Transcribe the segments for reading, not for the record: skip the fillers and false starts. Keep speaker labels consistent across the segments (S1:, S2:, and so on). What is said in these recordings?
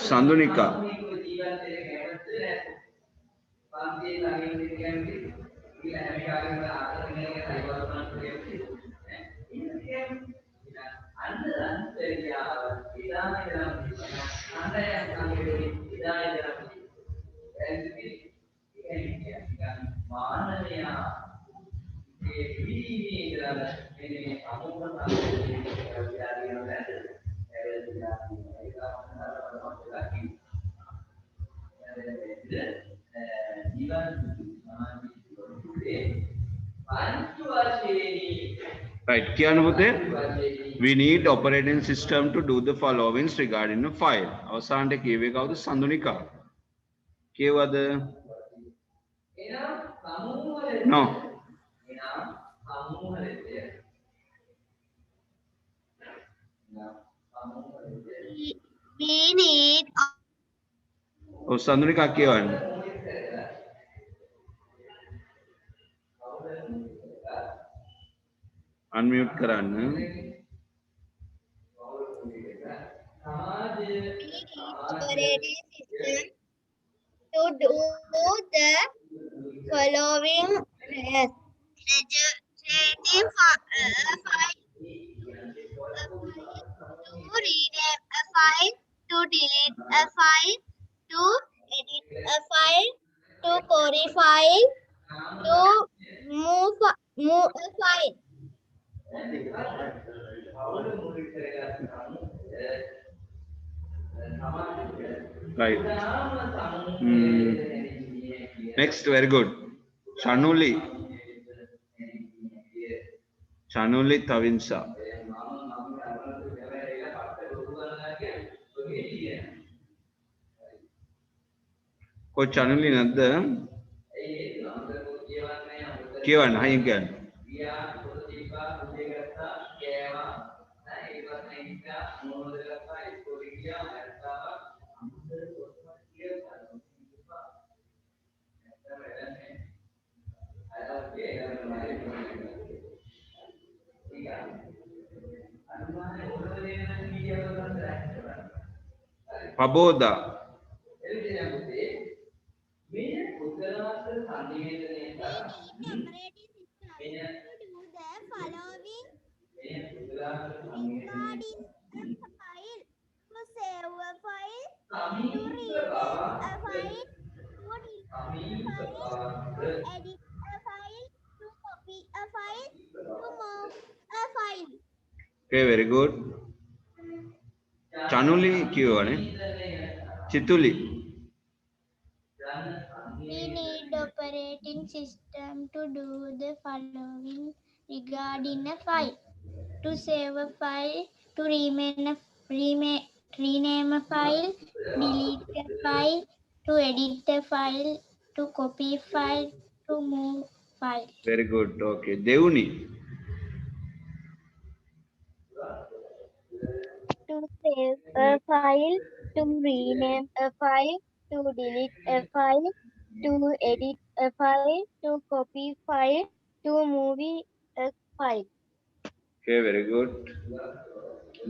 S1: Sandunika. Right. क्या अनुभूत है? We need operating system to do the following regarding the file. අවසානට කියවේ කවුද? Sandunika. කියවද? No.
S2: We need
S1: ඔව් සඳුනිකා කියවන්න. Unmute කරන්න.
S2: operating system to do the following registering file, to rename a file, to delete a file, to edit a file, to query file, to move a file.
S1: Right. Next, very good. Chanuli. Chanuli Tavinsa. Ko Chanuli nadda? Kiwan, how you get? Paboda. Okay, very good. Chanuli क्यों है? Chituli.
S2: We need operating system to do the following regarding a file: to save a file, to rename a file, delete a file, to edit a file, to copy file, to move file.
S1: Very good. Okay. Devuni.
S2: To save a file, to rename a file, to delete a file, to edit a file, to copy file, to move a file.
S1: Okay, very good.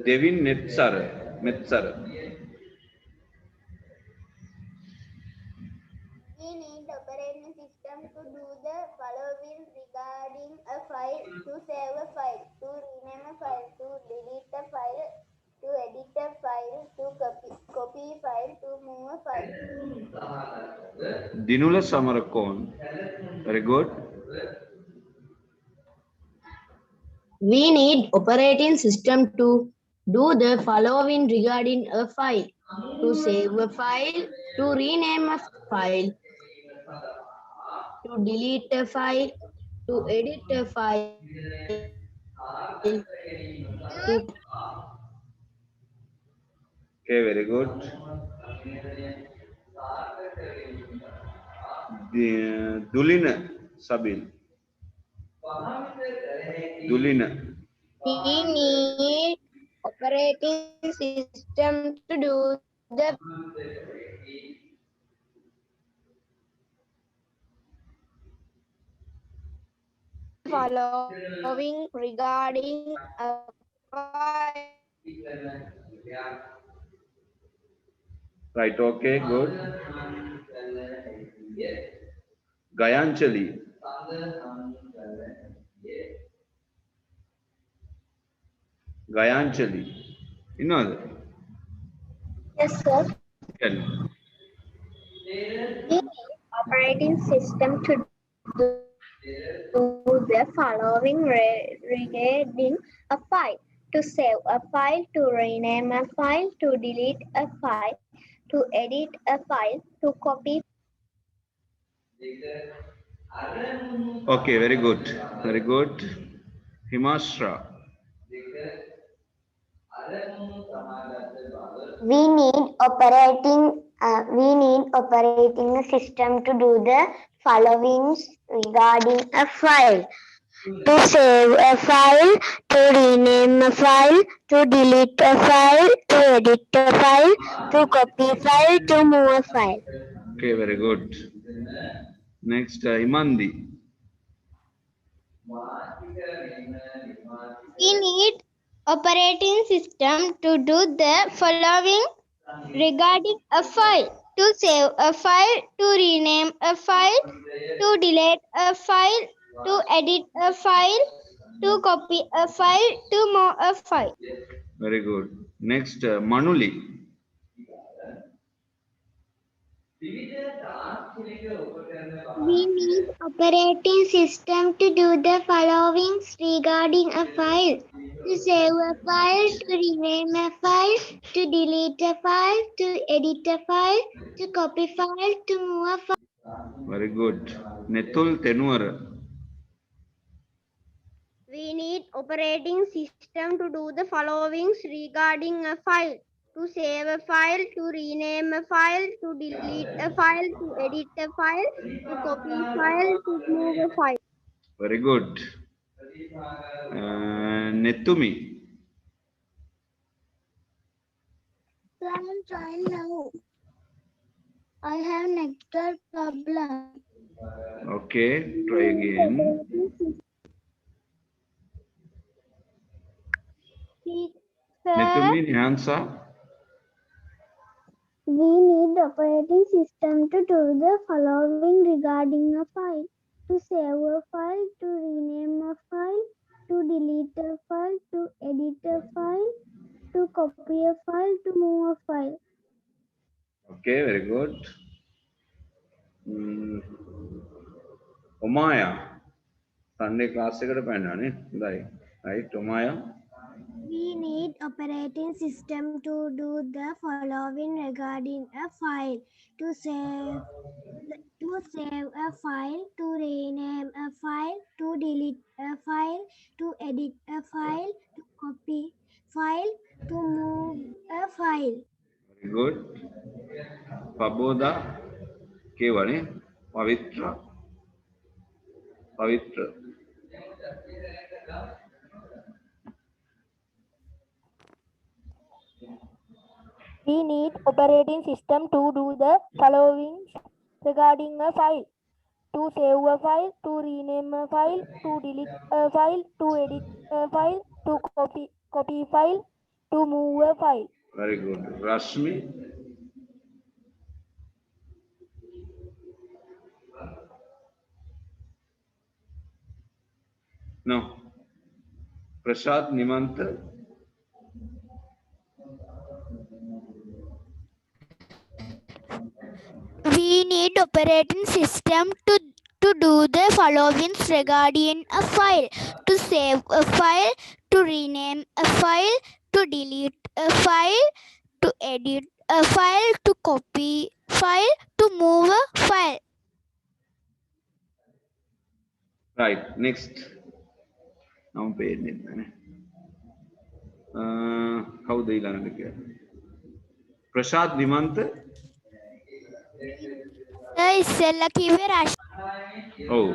S1: Devin Netsar. Netsar.
S2: We need operating system to do the following regarding a file: to save a file, to rename a file, to delete a file, to edit a file, to copy file, to move a file.
S1: Dinula Samarakon. Very good.
S3: We need operating system to do the following regarding a file: to save a file, to rename a file, to delete a file, to edit a file, to
S1: Okay, very good. Dulina Sabil. Dulina.
S2: We need operating system to do the following regarding a file:
S1: Right, okay, good. Gayanchali. Gayanchali. You know that?
S2: Yes, sir.
S1: Tell.
S2: We need operating system to do the following regarding a file: to save a file, to rename a file, to delete a file, to edit a file, to copy.
S1: Okay, very good. Very good. Himashra.
S2: We need operating system to do the following regarding a file: to save a file, to rename a file, to delete a file, to edit a file, to copy file, to move a file.
S1: Okay, very good. Next, Imandi.
S2: We need operating system to do the following regarding a file: to save a file, to rename a file, to delete a file, to edit a file, to copy a file, to move a file.
S1: Very good. Next, Manuli.
S2: We need operating system to do the following regarding a file: to save a file, to rename a file, to delete a file, to edit a file, to copy file, to move a file.
S1: Very good. Netul Tenuar.
S2: We need operating system to do the following regarding a file: to save a file, to rename a file, to delete a file, to edit a file, to copy file, to move a file.
S1: Very good. Netumi.
S2: So I'm trying now. I have network problem.
S1: Okay, try again. Netumi Nyansa.
S2: We need operating system to do the following regarding a file: to save a file, to rename a file, to delete a file, to edit a file, to copy a file, to move a file.
S1: Okay, very good. Omaya. Sunday class එකට පැනනනේ. හොඳයි. Right, Omaya.
S2: We need operating system to do the following regarding a file: to save a file, to rename a file, to delete a file, to edit a file, to copy file, to move a file.
S1: Very good. Paboda. Kevane. Pavitra. Pavitra.
S2: We need operating system to do the following regarding a file: to save a file, to rename a file, to delete a file, to edit a file, to copy file, to move a file.
S1: Very good. Rashmi. No. Prashad Nimant.
S2: We need operating system to do the following regarding a file: to save a file, to rename a file, to delete a file, to edit a file, to copy file, to move a file.
S1: Right, next. Now pay it. How the ඊළඟට කියන්නේ? Prashad Nimant.
S2: ඉස්සෙල්ලා කිව්වේ rush
S1: Oh,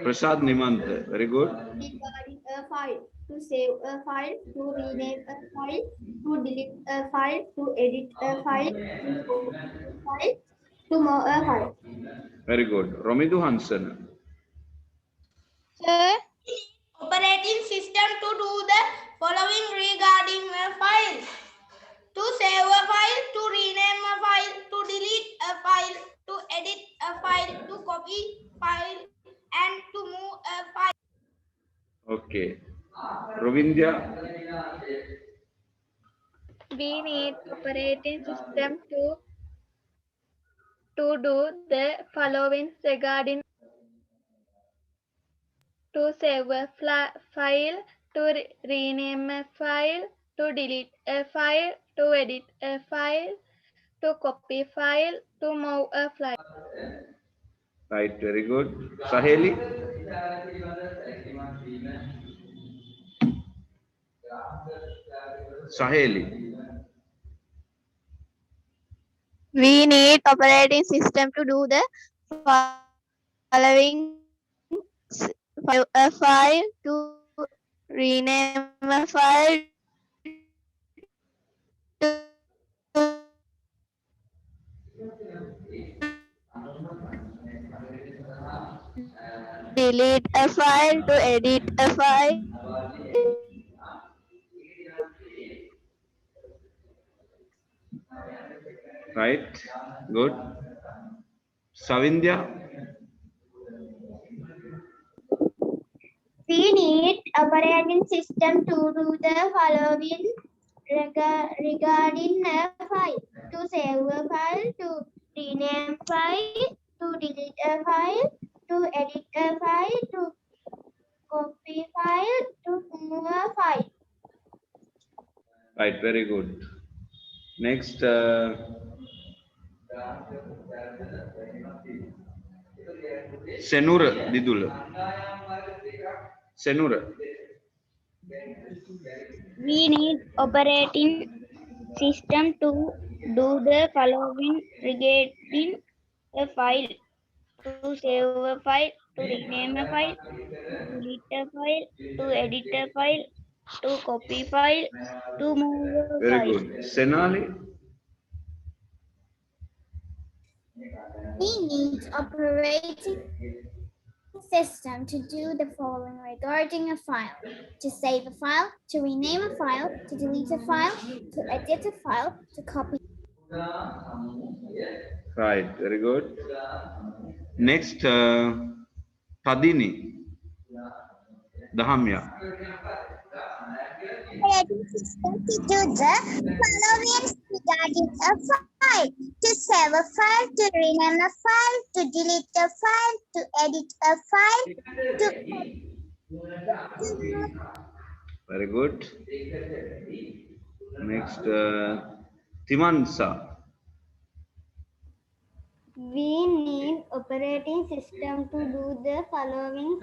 S1: Prashad Nimant. Very good.
S2: regarding a file: to save a file, to rename a file, to delete a file, to edit a file, to copy a file, to move a file.
S1: Very good. Romidu Hansen.
S2: Sir, operating system to do the following regarding a file: to save a file, to rename a file, delete a file, to edit a file, to copy file, and to move a file.
S1: Okay. Rovindya.
S4: We need operating system to do the following regarding to save a file, to rename a file, to delete a file, to edit a file, to copy file, to move a file.
S1: Right, very good. Saheli. Saheli.
S4: We need operating system to do the following: a file, to rename a file, to delete a file, to edit a file.
S1: Right, good. Savindya.
S2: We need operating system to do the following regarding a file: to save a file, to rename file, to delete a file, to edit a file, to copy file, to move a file.
S1: Right, very good. Next, Senura Didul. Senura.
S3: We need operating system to do the following regarding a file: to save a file, to rename a file, to delete a file, to edit a file, to copy file, to move a
S1: Very
S3: file.
S1: good. Senali.
S2: We need operating system to do the following regarding a file: to save a file, to rename a file, to delete a file, to edit a file, to copy.
S1: Right, very good. Next, Tadini. Dahamya.
S2: Operating system to do the following regarding a file: to save a file, to rename a file, to delete a file, to edit a file, to
S1: Very good. Next, Timansa.
S3: We need operating system to do the following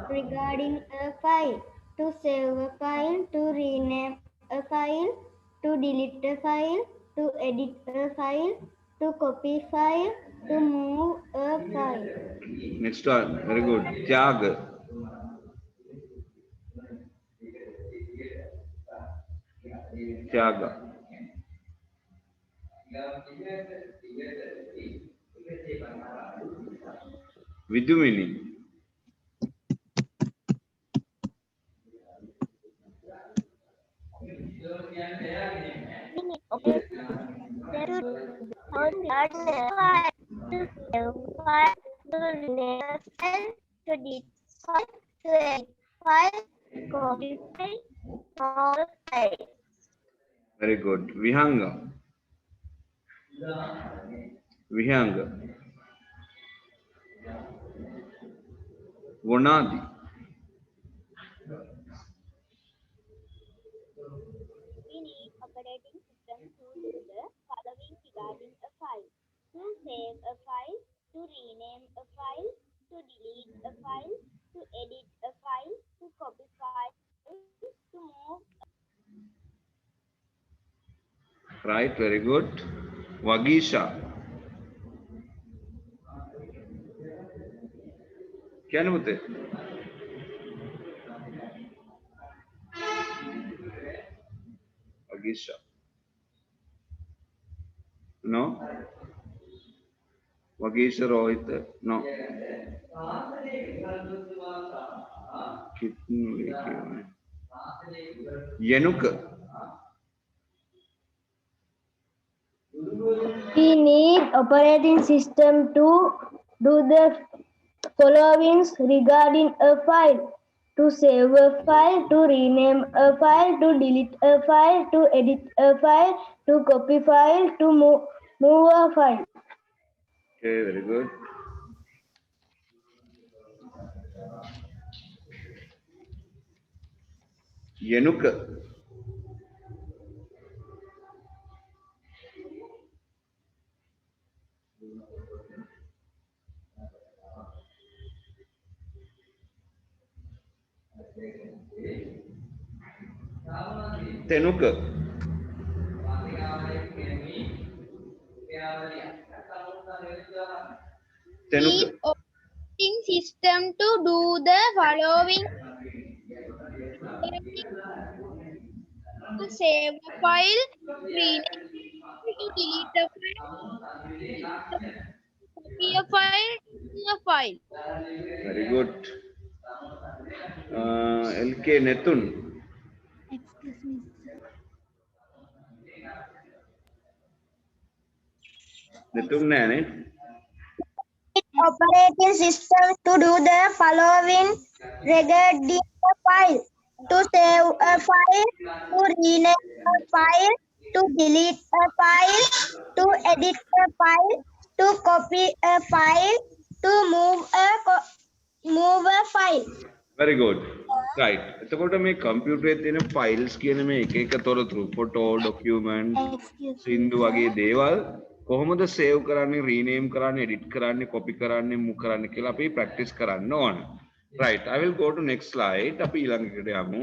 S3: regarding a file: to save a file, to rename a file, to delete a file, to edit a file, to copy file, to move a file.
S1: Next one, very good. Tyag. Tyaga. Vidumini. Very good. Vihanga. Vihanga. Vonadi.
S3: We need operating system to do the following regarding a file: to save a file, to rename a file, to delete a file, to edit a file, to copy file, to move.
S1: Right, very good. Vagisha. क्या नहीं बोलते? Vagisha. No. Vagisha Rohit. No. कितनी लेके आए? Yenuk.
S3: We
S2: need operating system to do the following regarding a file: to save a file, to rename a file, to delete a file, to edit a file, to copy file, to move a file.
S1: Okay, very good. Yenuka. Tenuka. Tenuka.
S4: Need operating system to do the following: to save a file, rename it, to delete a file, copy a file, to a file.
S1: Very good. LK Netun. Netun nane.
S2: Operating system to do the following regarding a file: to save a file, to rename a file, to delete a file, to edit a file, to copy a file, to move a file.
S1: Very good. Right. එතකොට මේ කම්පියුටරේ තියෙන files කියන මේ එක එක තොරතුරු photo document සින්දු වගේ දේවල් කොහොමද සේව් කරන්නේ රීනේම් කරන්නේ එඩිට් කරන්නේ කොපි කරන්නේ මූව් කරන්නේ කියලා අපි ප්‍රැක්ටිස් කරන්න ඕන. Right. I will go to next slide. අපි ඊළඟ එකට යමු.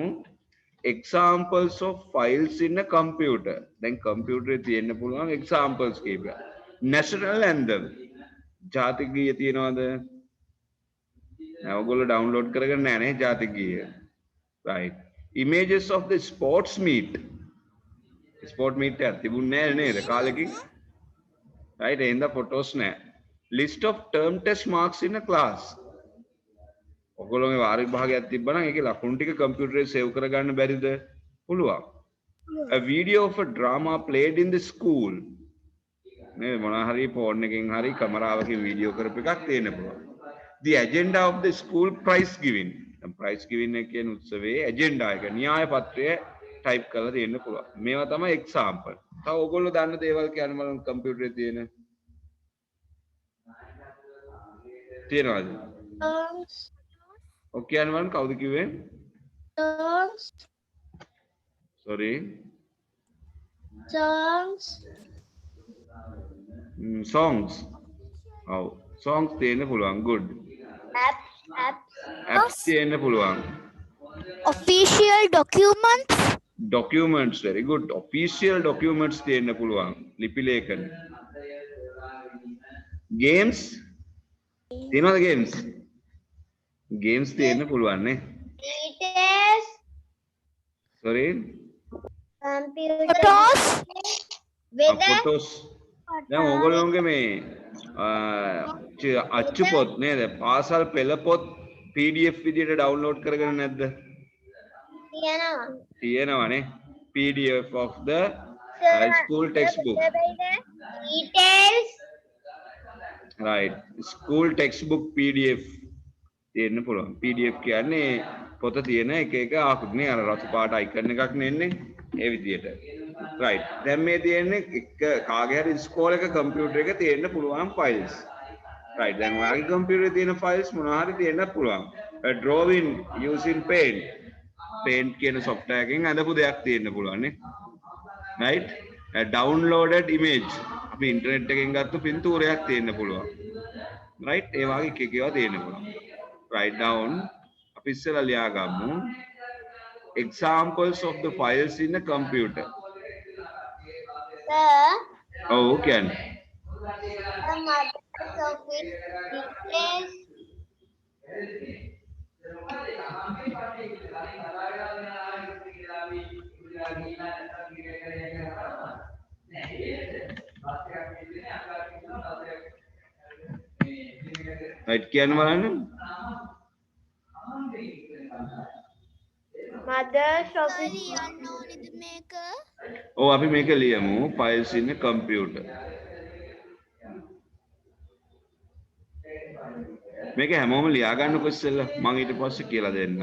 S1: Examples of files in a computer. දැන් කම්පියුටරේ තියෙන්න පුළුවන් examples කීපයක්. National anthem. ජාතික ගීය තියෙනවද? ඔයගොල්ලෝ download කරගෙන නැහැ නේ ජාතික ගීය. Right. Images of the sports meet. Sport meet එකක් තිබුණේ නැහැ නේද කාලෙකින්? Right. එහෙනම් photos නැහැ. List of term test marks in a class. ඔයගොල්ලෝගේ වාරික භාගයක් තිබ්බනම් ඒකේ ලකුණු ටික කම්පියුටරේ සේව් කරගන්න බැරිද? පුළුවන්. A video of a drama played in the school. නේ මොනවා හරි ෆෝන් එකකින් හරි කැමරාවකින් වීඩියෝ කරපු එකක් තියෙන්න පුළුවන්. The agenda of the school prize giving. Prize giving එක කියන උත්සවයේ agenda එක න්‍යාය පත්‍රය type කරලා දෙන්න පුළුවන්. මේවා තමයි example. තව ඔයගොල්ලෝ දන්න දේවල් කියන්න බලන්න කම්පියුටරේ තියෙන. තියෙනවද? ඔක් කියන්න බලන්න කවුද කිව්වේ? Sorry. Songs. Oh, songs තියෙන්න පුළුවන්. Good. Apps තියෙන්න පුළුවන්.
S2: Official documents.
S1: Documents, very good. Official documents තියෙන්න පුළුවන්. ලිපි ලේඛන. Games තියෙනවද games? Games තියෙන්න පුළුවන් නේ. Sorry.
S2: Photos.
S1: Photos. දැන් ඕගොල්ලෝගේ මේ අච්චු පොත් නේද? පාසල් පෙළ පොත් PDF විදියට download කරගෙන නැද්ද? තියෙනවනේ. PDF of the school textbook.
S2: Details.
S1: Right. School textbook PDF තියෙන්න පුළුවන්. PDF කියන්නේ පොත තියෙන එක එක ආකෘති නේ අර රතු පාට icon එකක් නෙන්නේ ඒ විදියට. Right. දැන් මේ තියෙන්නේ එක කාගේ හරි ඉස්කෝලේක කම්පියුටර් එක තියෙන්න පුළුවන් files. Right. දැන් ඔයාගේ කම්පියුටරේ තියෙන files මොනවා හරි තියෙන්න පුළුවන්. Drawing using paint. Paint කියන software එකෙන් අඳපු දෙයක් තියෙන්න පුළුවන් නේ. Right. Downloaded image. අපි ඉන්ටර්නෙට් එකෙන් ගත්ත පින්තූරයක් තියෙන්න පුළුවන්. Right. ඒ වගේ එක එක ඒවා තියෙන්න පුළුවන්. Write down. අපි ඉස්සෙල්ලා ලියා ගමු. Examples of the files in a computer. Oh, can. Right, can බලන්න.
S2: Mother's office.
S1: Oh, අපි මේක ලියමු files in a computer. මේක හැමෝම ලියා ගන්නකො ඉස්සෙල්ලා මම ඊට පස්සේ කියලා දෙන්නම්.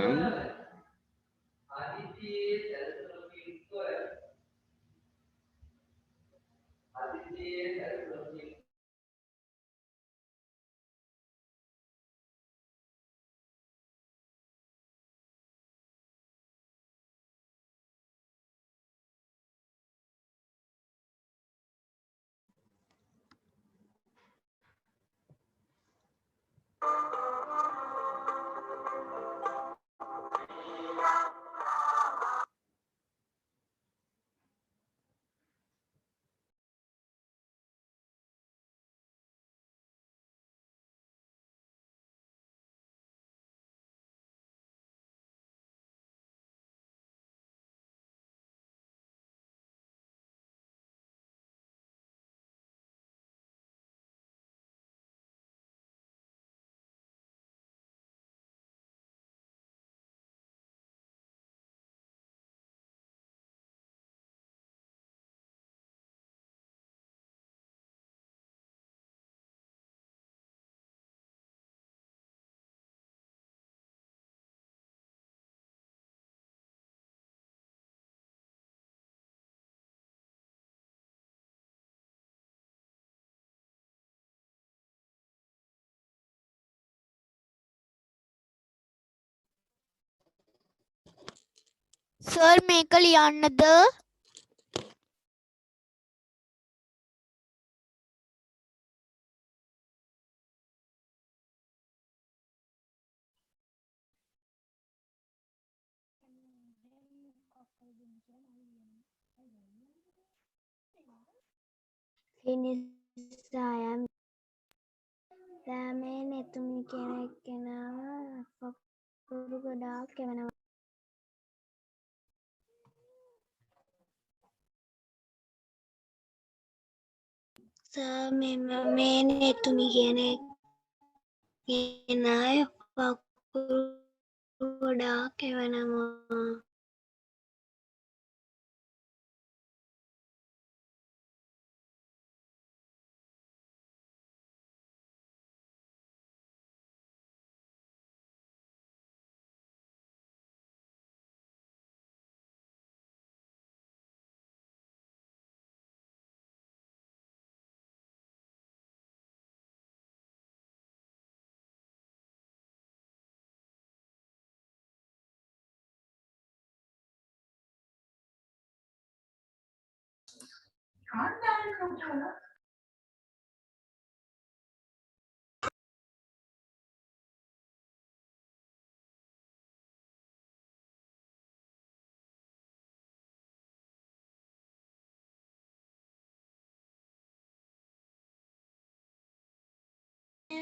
S2: සර් මේක ලියන්නද?
S3: Finish I am Ramen එතුමි කෙනෙක් කෙනාව පකුරු ගොඩාක් එවනවා. සාමෙන් එතුමි කෙනෙක් කෙනාව පකුරු ගොඩාක් එවනවා.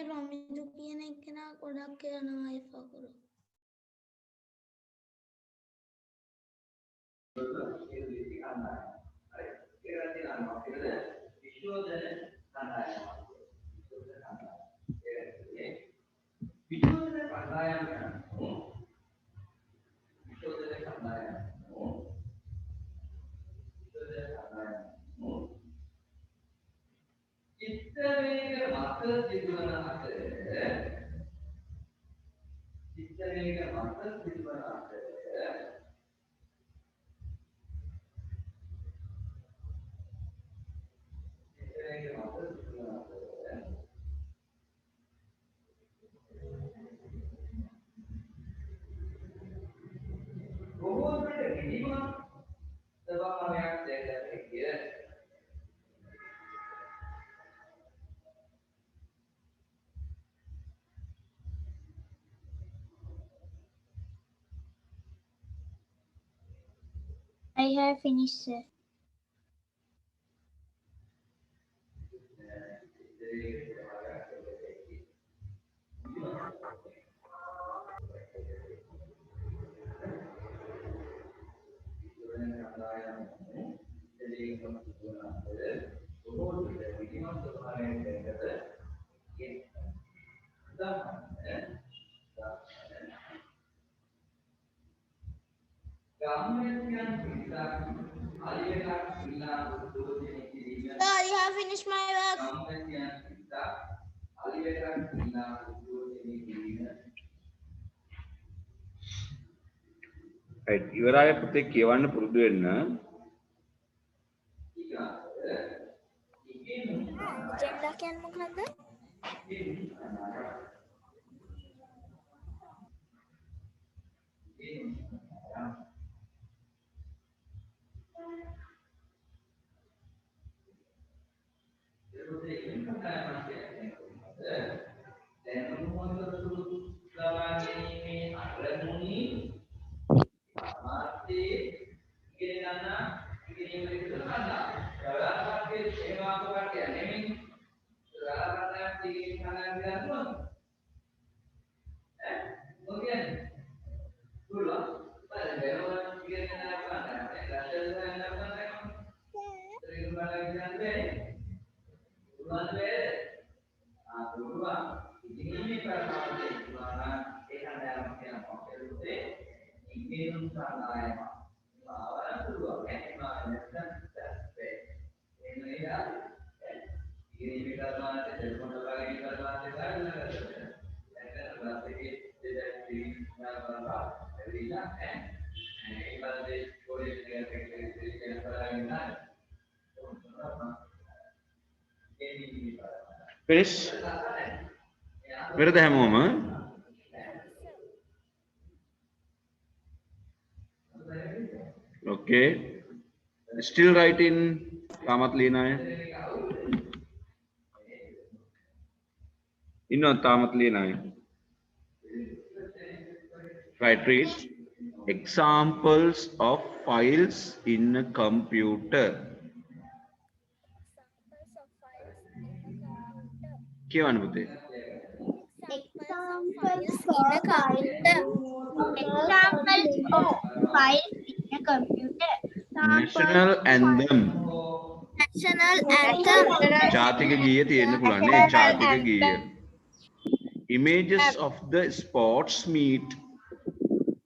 S3: රොමිදු කියන එකනා ගොඩක් යනවා පකුරු. I have finished, sir. I have finished my work.
S1: right ඉවරයි පුතේ කියවන්න පුරුදු වෙන්න
S2: agenda කියන්නේ මොකක්ද?
S1: finish වෙරද හැමෝම okay still writing තාමත් ලියන අය ඉන්නවද තාමත් ලියන අය right read examples of files in a computer කියවන්න පුතේ
S2: Examples in a computer. Examples of files in a computer.
S1: national anthem
S2: National anthem.
S1: ජාතික ගීය තියෙන්න පුළුවන් නේ ජාතික ගීය images of the sports meet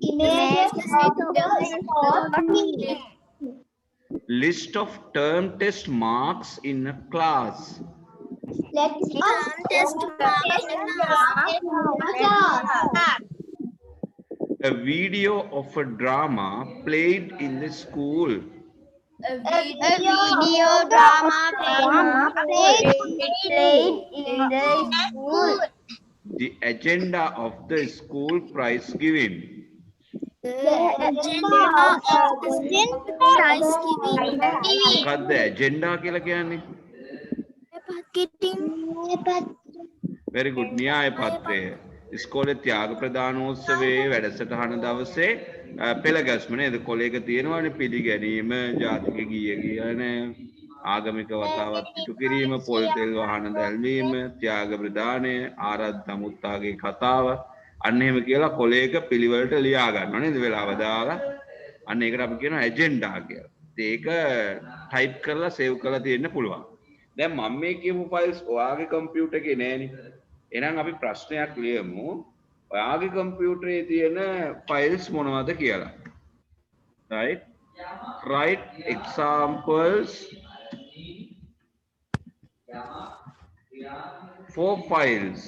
S2: Images of the sport meet.
S1: list of term test marks in a class
S2: Let's test marks in a class.
S1: a video of a drama played in the school
S2: A video drama played in the school.
S1: the agenda of the school prize giving
S2: The agenda of the prize giving.
S1: මොකද්ද agenda කියලා කියන්නේ very good න්‍යාය පත්‍රය ඉස්කෝලේ ත්‍යාග ප්‍රදානෝත්සවයේ වැඩසටහන දවසේ පෙළ ගැස්ම නේද කොලේක තියෙනවානේ පිළිගැනීම ජාතික ගීය කියන ආගමික වතාවත් ඉටු කිරීම පොල් තෙල් වහන දැල්වීම ත්‍යාග ප්‍රදානය ආරාධනා මුත්තාගේ කතාව අන්න එහෙම කියලා කොලේක පිළිවෙලට ලියා ගන්නවා නේද වෙලාව දාලා අන්න ඒකට අපි කියනවා ඇජෙන්ඩා කියලා. ඒක ටයිප් කරලා සේව් කරලා තියෙන්න පුළුවන්. දැන් මම මේ කියපු ෆයිල්ස් ඔයාගේ කම්පියුටර් එකේ නෑනේ. එහෙනම් අපි ප්‍රශ්නයක් ලියමු. ඔයාගේ කම්පියුටරේ තියෙන ෆයිල්ස් මොනවද කියලා. right write examples for files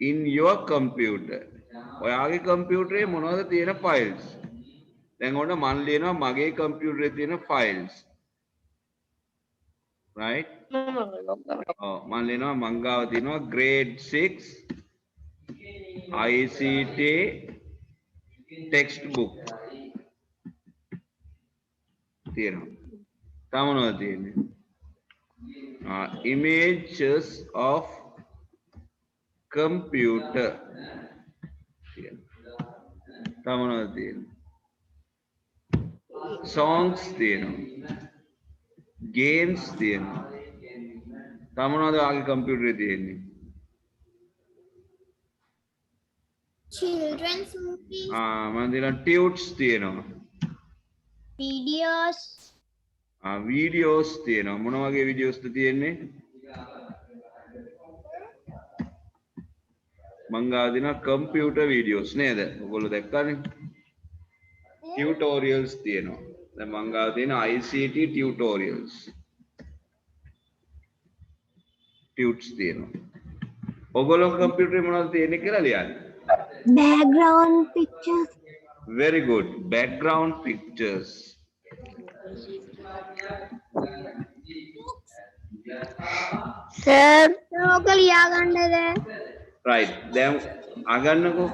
S1: in your computer ඔයාගේ කම්පියුටරේ මොනවද තියෙන ෆයිල්ස් දැන් ඔන්න මම ලියනවා මගේ කම්පියුටරේ තියෙන ෆයිල්ස් right ඔව් මම ලියනවා මං ගාව තියෙනවා grade 6 ICT textbook තියෙනවා තව මොනවද තියෙන්නේ images of computer තව මොනවද තියෙන්නේ songs තියෙනවා games තියෙනවා තව මොනවද ආගේ කම්පියුටරේ තියෙන්නේ
S2: Children's movies.
S1: මම දෙනවා tutes තියෙනවා
S2: Videos.
S1: videos තියෙනවා මොන වගේ videos ද තියෙන්නේ මං ගාව දෙනවා computer videos නේද ඔයගොල්ලෝ දැක්කනේ tutorials තියෙනවා දැන් මං ගාව තියෙන ICT tutorials tuts තියෙනවා. ඔයගොල්ලෝ කම්පියුටරේ මොනවද තියෙන්නේ කියලා ලියන්න.
S2: Background pictures.
S1: Very good. Background pictures.
S2: Sir, local yagandada.
S1: Right. දැන් අගන්නකෝ.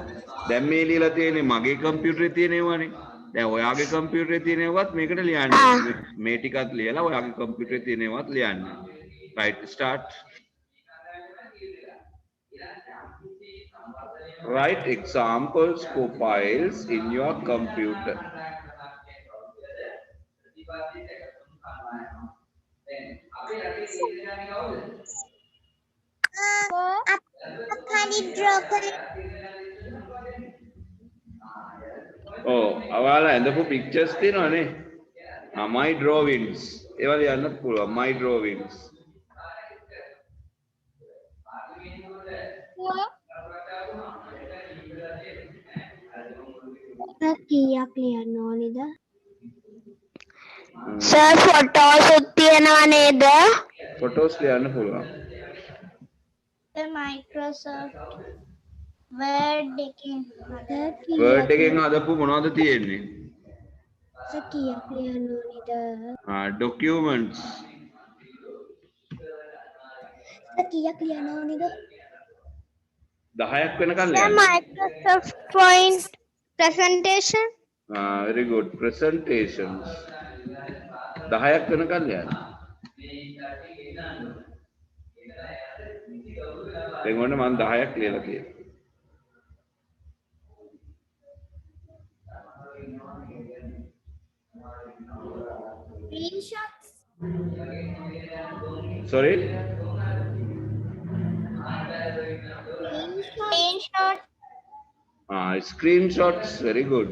S1: දැන් මේ ලියලා තියෙන්නේ මගේ කම්පියුටරේ තියෙනවනේ. දැන් ඔයාගේ කම්පියුටරේ තියෙනවත් මේකට ලියන්න. මේ ටිකත් ලියලා ඔයාගේ කම්පියුටරේ තියෙනවත් ලියන්න. Right. Start. Write examples for files in your computer. Oh, අවාලා ඇඳපු pictures තියෙනවනේ. My drawings. ඒවා ලියන්නත් පුළුවන්. My drawings.
S2: කීයක් ලියන්න ඕනේද? සර් ෆොටෝස් තියෙනවා නේද?
S1: Photos ලියන්න පුළුවන්.
S2: Microsoft Word එකෙන්
S1: Word එකෙන් හදපු මොනවද තියෙන්නේ?
S2: කීයක් ලියන්න ඕනේද?
S1: Documents.
S2: කීයක් ලියන්න ඕනේද?
S1: 10ක් වෙනකන් ලියන්න.
S2: Microsoft Point presentation.
S1: Very good. Presentations. 10ක් වෙනකන් ලියන්න. දැන් ඔන්න මම 10ක් ලියලා තියෙනවා.
S2: Screenshots.
S1: Sorry?
S2: Screenshot.
S1: Screenshots. Very good.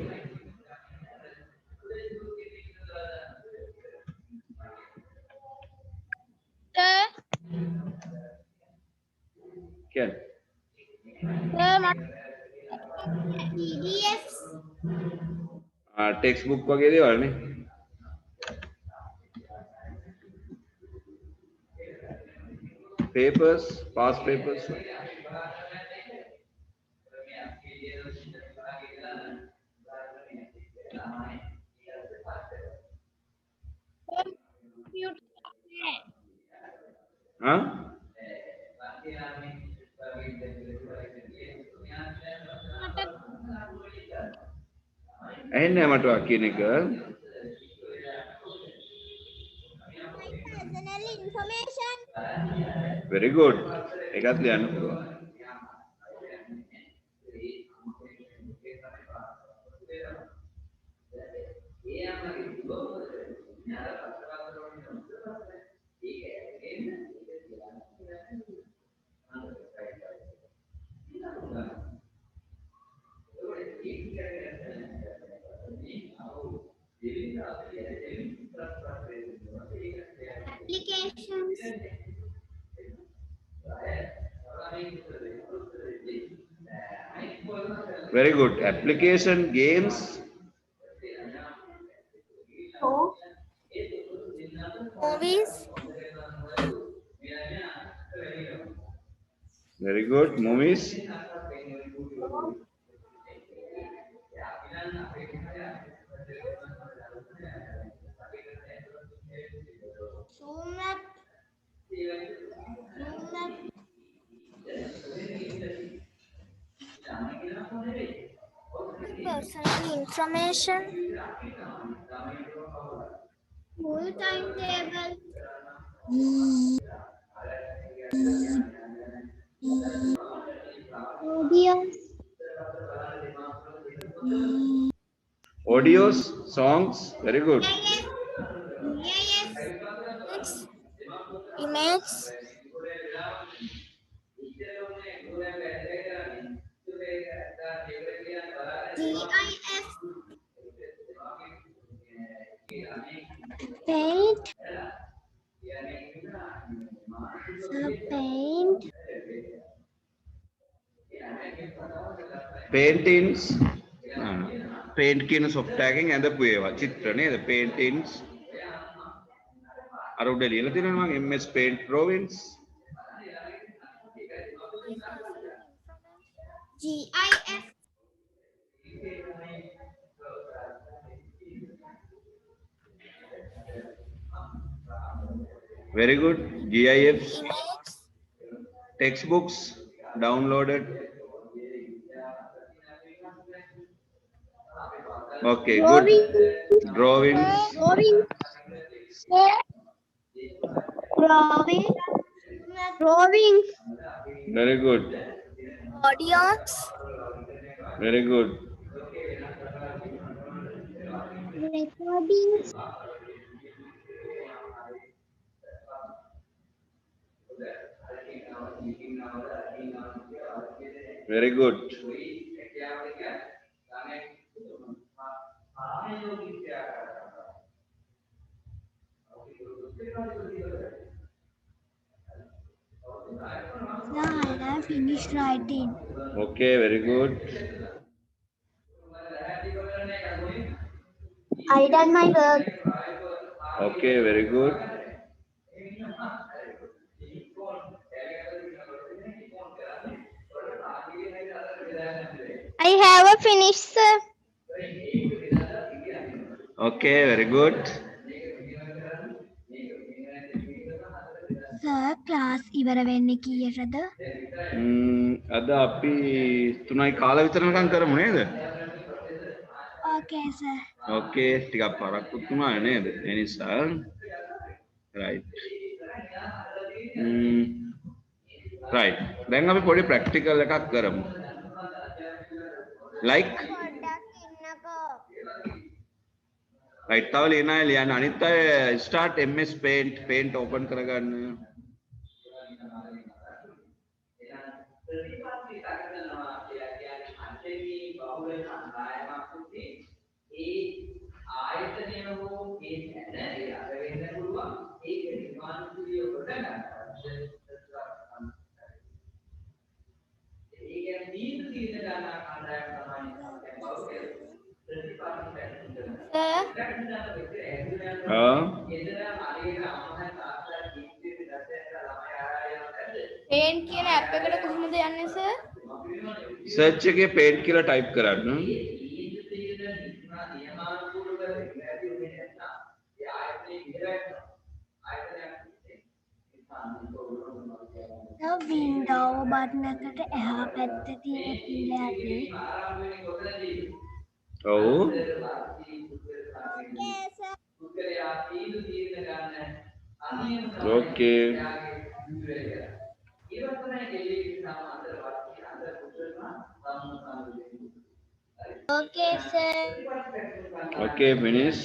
S1: Can.
S2: PDFs.
S1: Textbook වගේ දේවල් නේ. Papers, past papers. Huh? ඇහෙන්නේ මට ඔයා කියන එක.
S2: Personal information.
S1: Very good. ඒකත් ලියන්න පුළුවන්.
S2: Applications.
S1: Very good. Application, games.
S2: Movies.
S1: Very good. Movies.
S2: Zoom app. Personal information. Full timetable. Audios.
S1: Audios, songs. Very good.
S2: Image. GIF. Paint. Paint.
S1: Paintings. Paint කියන software එකෙන් ඇඳපු ඒවා චිත්‍ර නේද? Paintings. අර උඩ ලියලා තියෙනවා නම් MS Paint drawings.
S2: GIF.
S1: Very good. GIFs. Textbooks downloaded. Okay, good. Drawings.
S2: Drawings.
S1: Very good.
S2: Audios.
S1: Very good.
S2: Recordings.
S1: Very good.
S2: I have finished writing.
S1: Okay, very good.
S2: I done my work.
S1: Okay, very good.
S2: I have a finished, sir.
S1: Okay, very good.
S2: Sir, class ඉවර වෙන්නේ කීයටද?
S1: අද අපි 3යි කාල විතරනකම් කරමු නේද?
S2: Okay, sir.
S1: Okay, ටිකක් පරක්කුත් වුණා නේද? ඒ නිසා right. right. දැන් අපි පොඩි ප්‍රැක්ටිකල් එකක් කරමු. like
S2: පොඩ්ඩක් ඉන්නකෝ.
S1: right තව ලියන අය ලියන්න අනිත් අය start ms paint open කරගන්න.
S2: පේන්ට් කියන ඇප් එකට කොහොමද යන්නේ සර්?
S1: search එකේ paint කියලා type කරන්න.
S2: වින්ඩෝ බටන් එකට එහා පැත්තේ තියෙන කීලයක්නේ.
S1: ඔව්. Okay.
S2: Okay, sir.
S1: Okay, finish.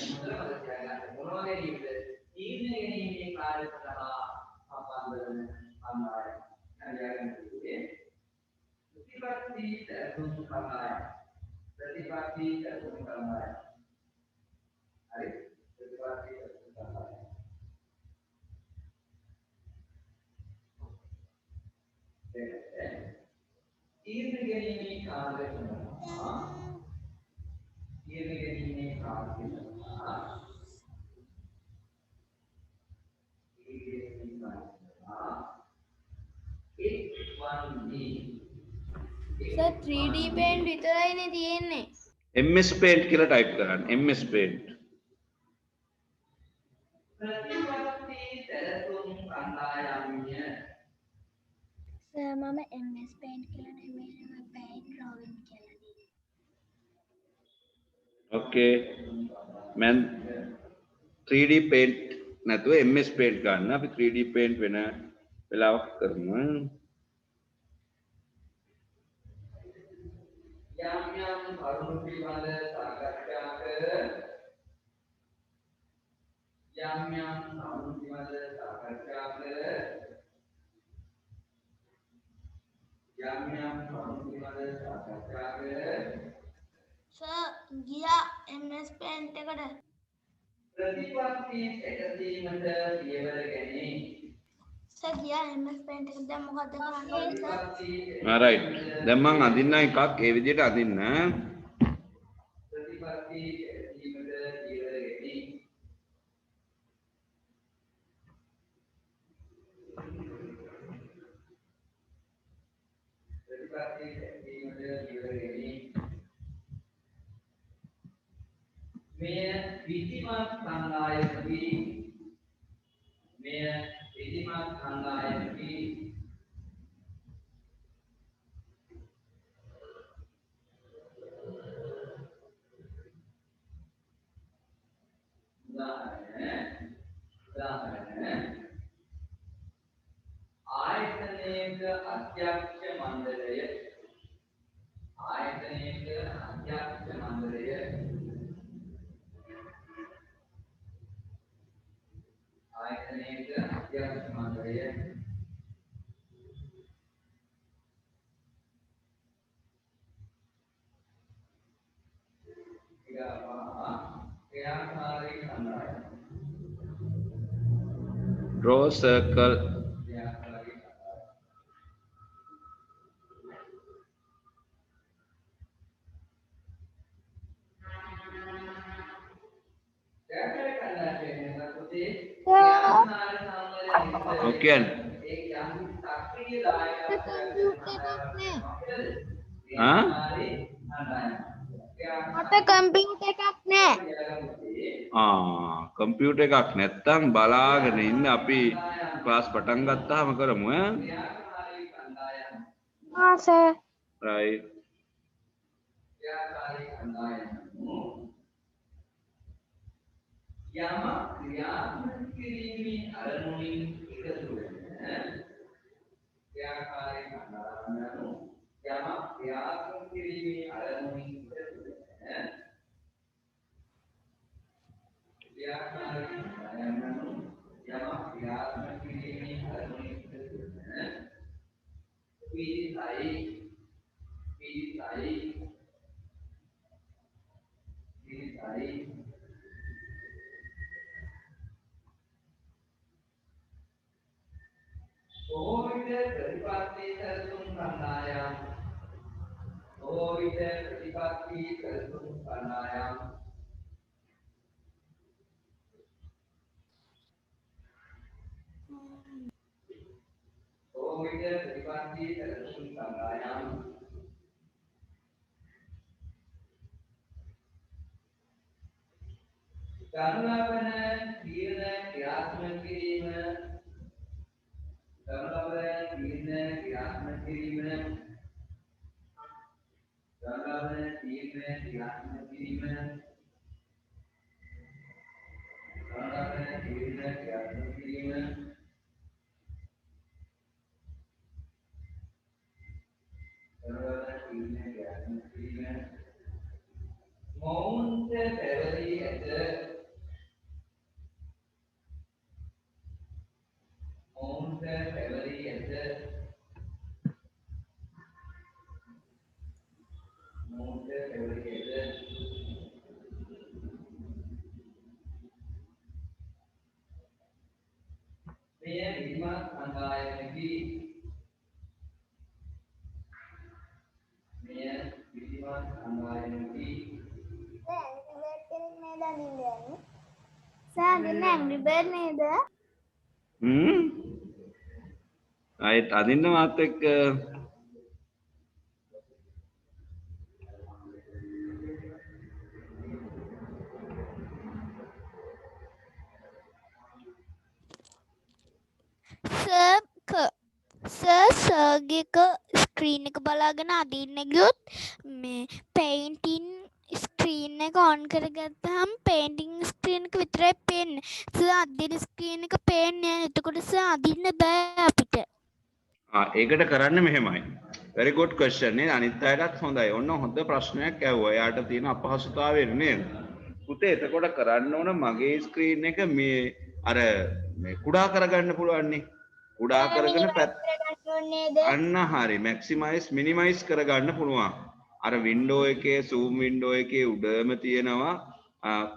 S2: Sir 3D paint විතරයිනේ තියෙන්නේ.
S1: ms paint කියලා type කරන්න. ms paint.
S2: සර් මම MS paint කියලා නෙමෙයි මම paint drawing කියලා තියෙන්නේ.
S1: Okay. man 3D paint නැතුව ms paint ගන්න. අපි 3D paint වෙන වෙලාවක් කරමු. යම් කරුණු පිළිබඳ සාකච්ඡා කර යම් කරුණු පිළිබඳ සාකච්ඡා කර
S2: සර් ගියා MS paint එකට.
S1: ප්‍රතිපත්ති එකසීමට පියවර ගැනීම.
S2: සර් ගියා MS paint එකට දැන් මොකද්ද කරන්නේ සර්?
S1: right. දැන් මං අඳින්න එකක් ඒ විදිහට අඳින්න. ප්‍රතිපත්ති එකසීමට පියවර ගැනීම. Draw a circle. Okay. Huh?
S2: මට කම්පියුටර් එකක් නැහැ.
S1: කම්පියුටර් එකක් නැත්තම් බලාගෙන ඉන්න අපි ක්ලාස් පටන් ගත්තාම කරමු ඈ.
S2: සර්.
S1: Right.
S2: Angry Bird නේද?
S1: ආයෙත් අදින්න මාත් එක්ක.
S2: සර්ගේ ස්ක්‍රීන් එක බලාගෙන අදින්න ගියොත් මේ පේන්ටින් ස්ක්‍රීන් එක ඔන් කරගත්තාම පේන්ටිං ස්ක්‍රීන් එක විතරයි පේන්නේ. සර් අදින ස්ක්‍රීන් එක පේන්නේ නැහැ. එතකොට සර් අදින්න බෑ අපිට.
S1: ඒකට කරන්න මෙහෙමයි. very good question නේ. අනිත් අයටත් හොඳයි. ඔන්න හොඳ ප්‍රශ්නයක් ඇහුවා. එයාට තියෙන අපහසුතාවය නේද? පුතේ එතකොට කරන්න ඕන මගේ ස්ක්‍රීන් එක මේ අර මේ කුඩා කරගන්න පුළුවන් නේ. කුඩා කරගෙන අන්න හරි මැක්සිමයිස් මිනිමයිස් කරගන්න පුළුවන්. අර වින්ඩෝ එකේ zoom වින්ඩෝ එකේ උඩම තියෙනවා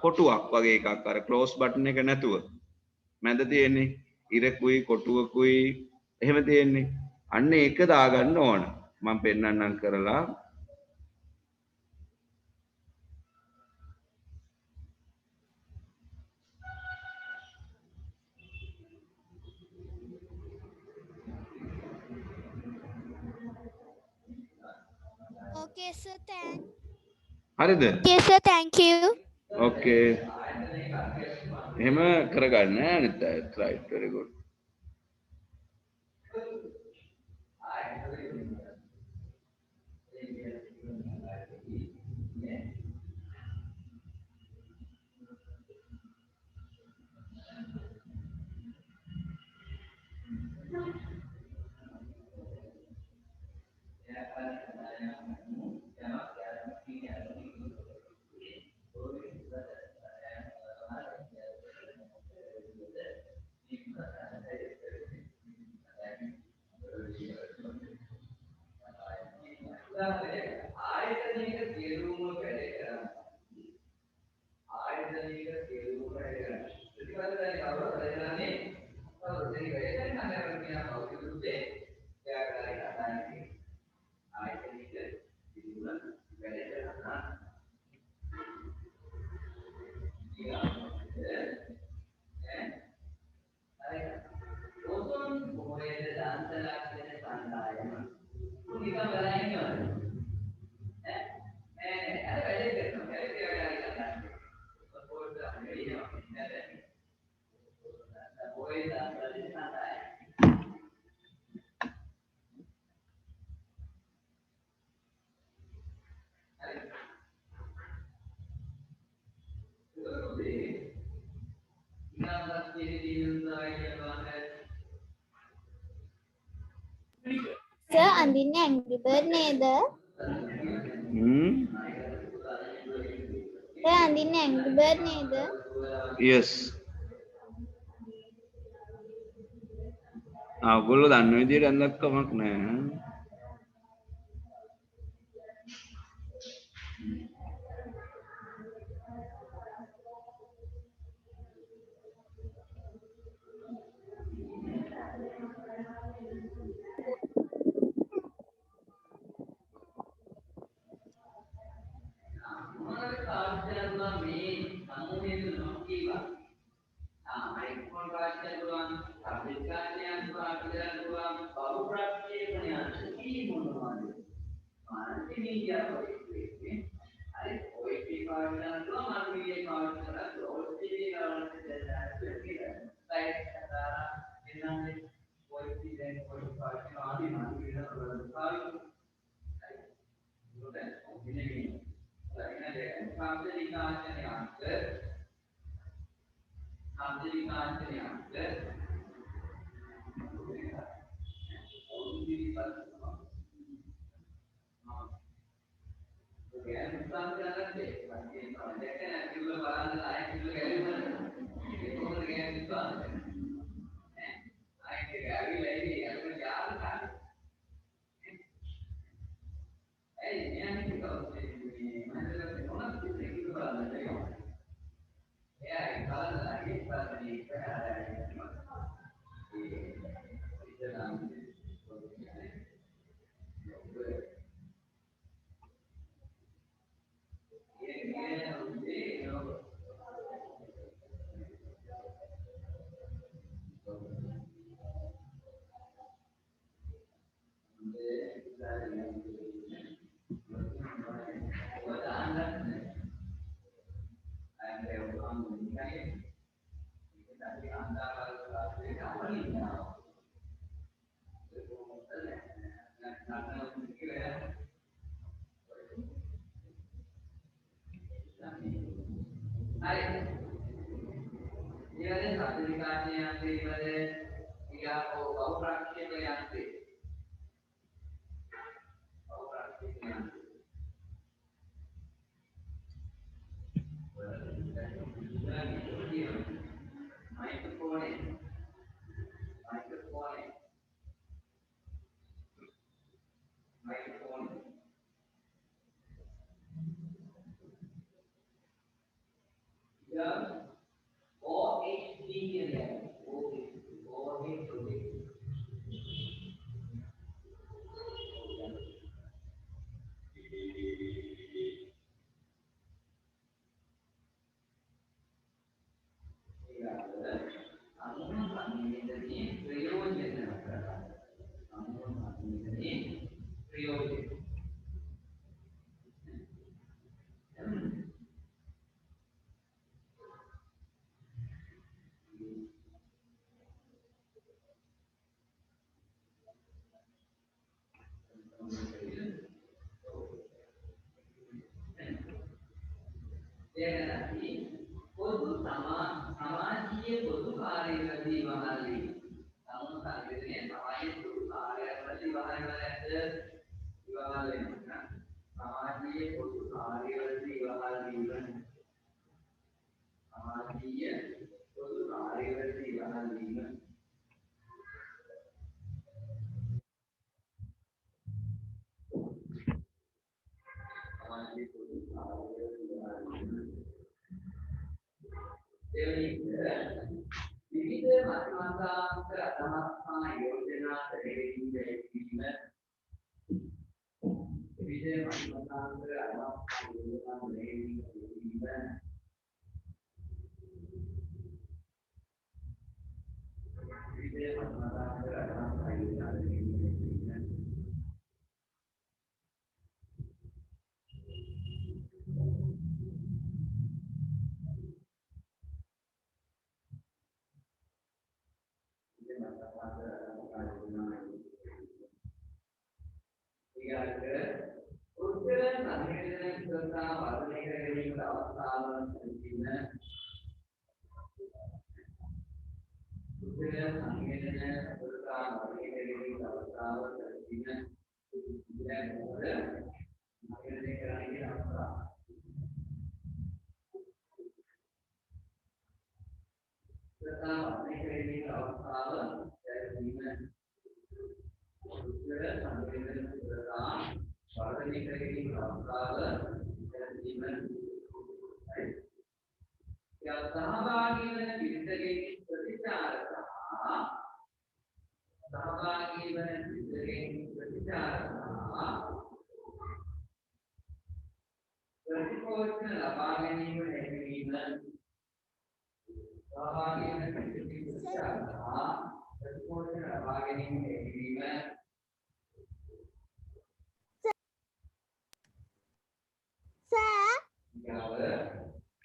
S1: කොටුවක් වගේ එකක් අර ක්ලෝස් බටන් එක නැතුව. මැද තියෙන්නේ ඉරකුයි කොටුවකුයි එහෙම තියෙන්නේ. අන්න ඒක දාගන්න ඕන. මම පෙන්නන්නම් කරලා.
S2: Okay, sir. Thank.
S1: හරිද?
S2: Okay, sir. Thank you.
S1: Okay. එහෙම කරගන්න අනිත් අයත්. Right, very good.
S2: Sir, අඳින්නේ Angry Bird නේද? Sir, අඳින්නේ Angry Bird නේද?
S1: Yes. ඔයගොල්ලෝ දන්න විදියට ඇඳක් කමක් නැහැ.
S2: Sir,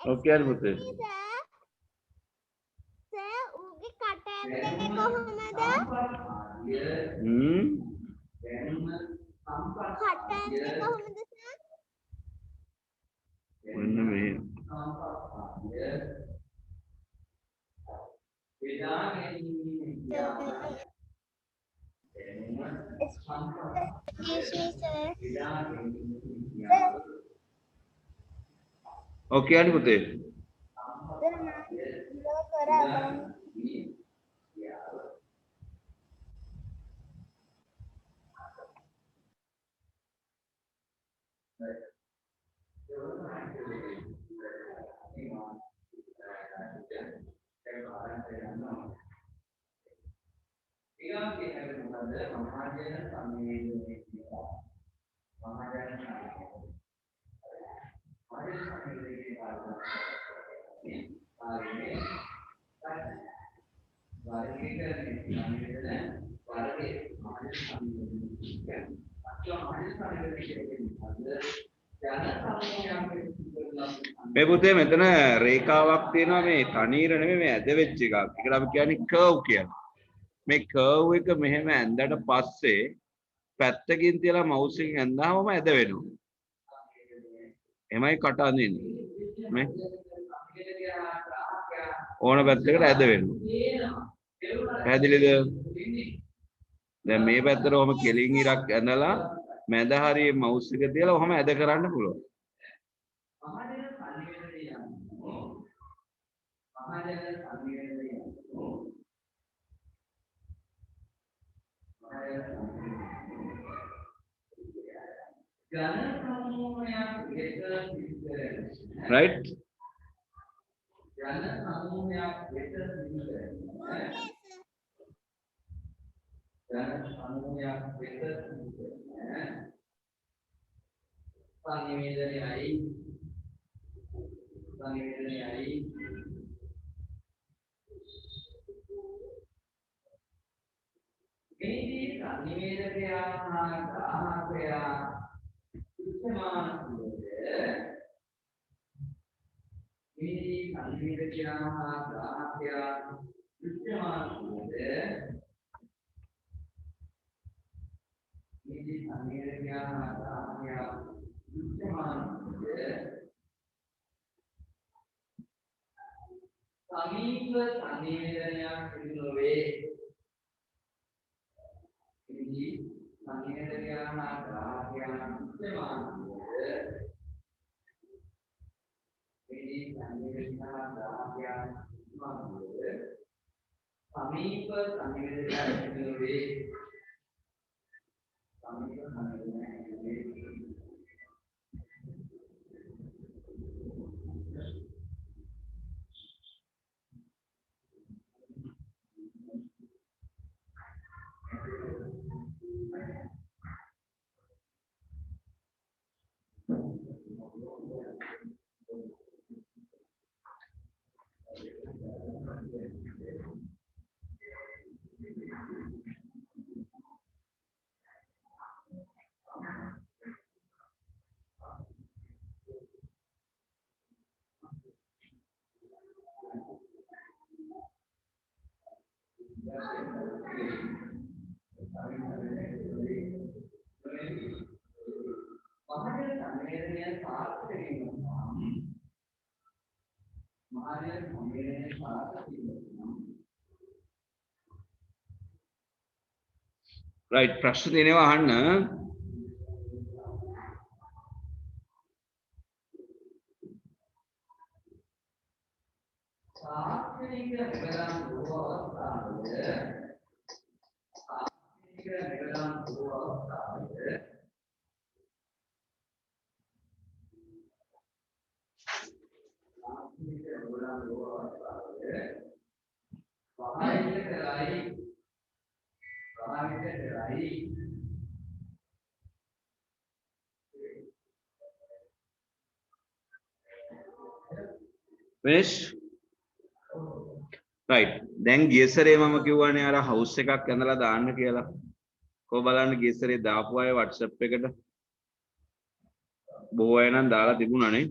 S1: Okay අර පුතේ.
S2: sir, උගේ කටන්නේ කොහොමද? කටන්නේ කොහොමද sir?
S1: මෙන්න මේ.
S2: Excuse me, sir.
S1: Okay අර පුතේ.
S2: Sir, කරා
S1: මේ පුතේ මෙතන රේඛාවක් තියෙනවා මේ තනීර නෙමෙයි මේ ඇද වෙච්ච එකක්. ඒකට අපි කියන්නේ කර්ව් කියලා. මේ කර්ව් එක මෙහෙම ඇඳලා පස්සේ පැත්තකින් තියලා මවුස් එකෙන් ඇඳාමම ඇද වෙනවා. එමයි කට අඳින්නේ. මේ ඕන පැත්තකට ඇද වෙනවා. පැහැදිලිද? දැන් මේ පැත්තට ඔහම කෙලින් ඉරක් ඇඳලා මැද හරියේ මවුස් එක තියලා ඔහම ඇද කරන්න පුළුවන්. Right? right ප්‍රශ්න දෙනවා අහන්න finish right දැන් ගියසරේ මම කිව්වනේ අර house එකක් ඇඳලා දාන්න කියලා කො බලන්න ගියසරේ දාපු අය WhatsApp එකට බොහෝ අය නම් දාලා තිබුණානේ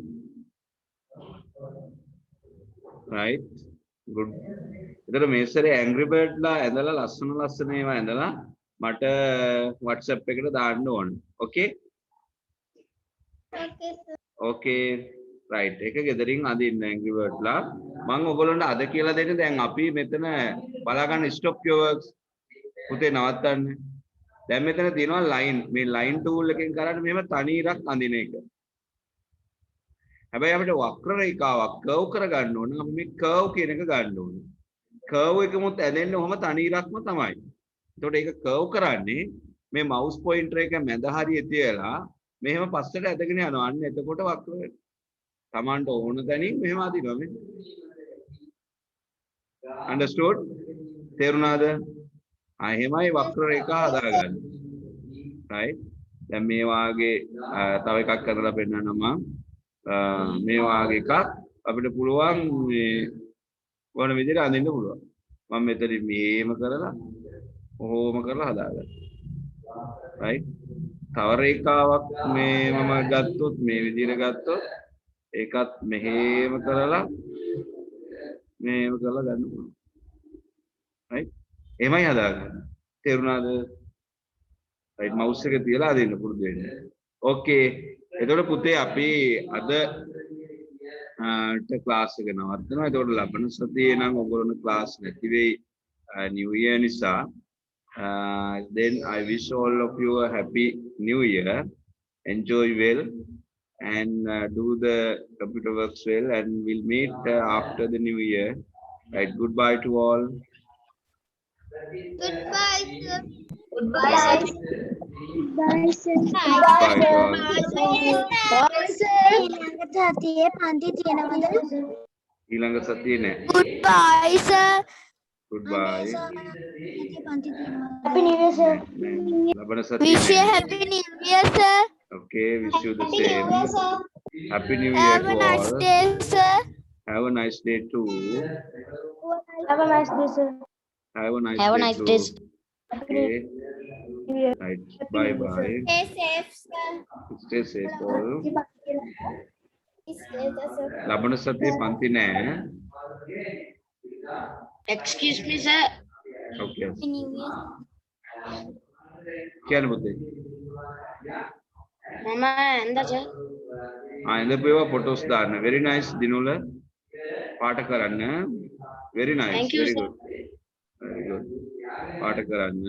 S1: right good එතකොට මේ සැරේ Angry Bird ලා ඇඳලා ලස්සන ඒවා ඇඳලා මට WhatsApp එකට දාන්න ඕනේ okay okay right එක ගෙදරින් අදින්න Angry Bird ලා මම ඔයගොල්ලන්ට අද කියලා දෙන්නේ දැන් අපි මෙතන බලා ගන්න stop your works පුතේ නවත්තන්න දැන් මෙතන තියෙනවා line මේ line tool එකෙන් කරන්නේ මෙහෙම තනි ඉරක් අඳින එක හැබැයි අපිට වක්‍ර රේඛාවක් curve කර ගන්න ඕන අපි මේ curve කියන එක ගන්න ඕන curve එකමුත් ඇදෙන්න ඔහම තනි ඉරක්ම තමයි එතකොට ඒක curve කරන්නේ මේ mouse pointer එක මැද හරියේ තියලා මෙහෙම පස්සට ඇදගෙන යනවා අන්න එතකොට වක්‍ර වෙනවා තමන්ට ඕන තැනින් මෙහෙම අදිනවා මේ understood තේරුණාද එහෙමයි වක්‍ර රේඛා හදාගන්න right දැන් මේ වාගේ තව එකක් කරලා පෙන්නන්නම් මම මේ වාගේ එකක් අපිට පුළුවන් මේ ඕන විදිහට අඳින්න පුළුවන් මම මෙතනින් මේම කරලා ඔහොම කරලා හදාගන්න right තව රේඛාවක් මේ මම ගත්තොත් මේ විදිහට ගත්තොත් ඒකත් මෙහෙම කරලා මේව කරලා ගන්න පුළුවන් right එහෙමයි හදාගන්න තේරුණාද right mouse එක තියලා අදින්න පුරුදු වෙන්න okay එතකොට පුතේ අපි අද ක්ලාස් එක නවත්තනවා එතකොට ලබන සතියේ නම් ඔයගොල්ලෝ ක්ලාස් නැති වෙයි new year නිසා then I wish all of you a happy new year enjoy well and do the computer works well and we'll meet after the new year right goodbye to all
S2: Goodbye, sir.
S3: Goodbye, sir.
S2: Bye, sir.
S1: bye to all
S3: Bye, sir.
S2: සතියේ පන්ති තියෙනවද?
S1: ඊළඟ සතියේ නෑ
S2: Goodbye, sir.
S1: goodbye
S2: පන්ති තියෙනවද? Happy New Year, sir.
S1: ලබන
S2: Wish
S1: සතියේ
S2: you a happy New Year, sir.
S1: okay wish you the same
S2: sir.
S1: happy new year
S2: Have
S1: to
S2: a nice
S1: all
S2: day, sir.
S1: have a nice day too
S2: Have a nice day, sir.
S1: have a nice
S3: Have a
S1: day
S3: nice
S1: too
S3: day.
S1: okay right bye bye
S2: Stay safe, sir.
S1: stay safe all
S2: Stay safe, sir.
S1: ලබන සතියේ පන්ති නෑ
S3: Excuse me, sir.
S1: okay
S2: Happy New Year.
S1: කියන්න පුතේ
S3: Mama, and that's it.
S1: ඉඳපු ඒවා photos දාන්න very nice දිනුල පාට කරන්න. Very nice.
S3: Thank you,
S1: Very
S3: sir.
S1: good. Very good. පාට කරන්න.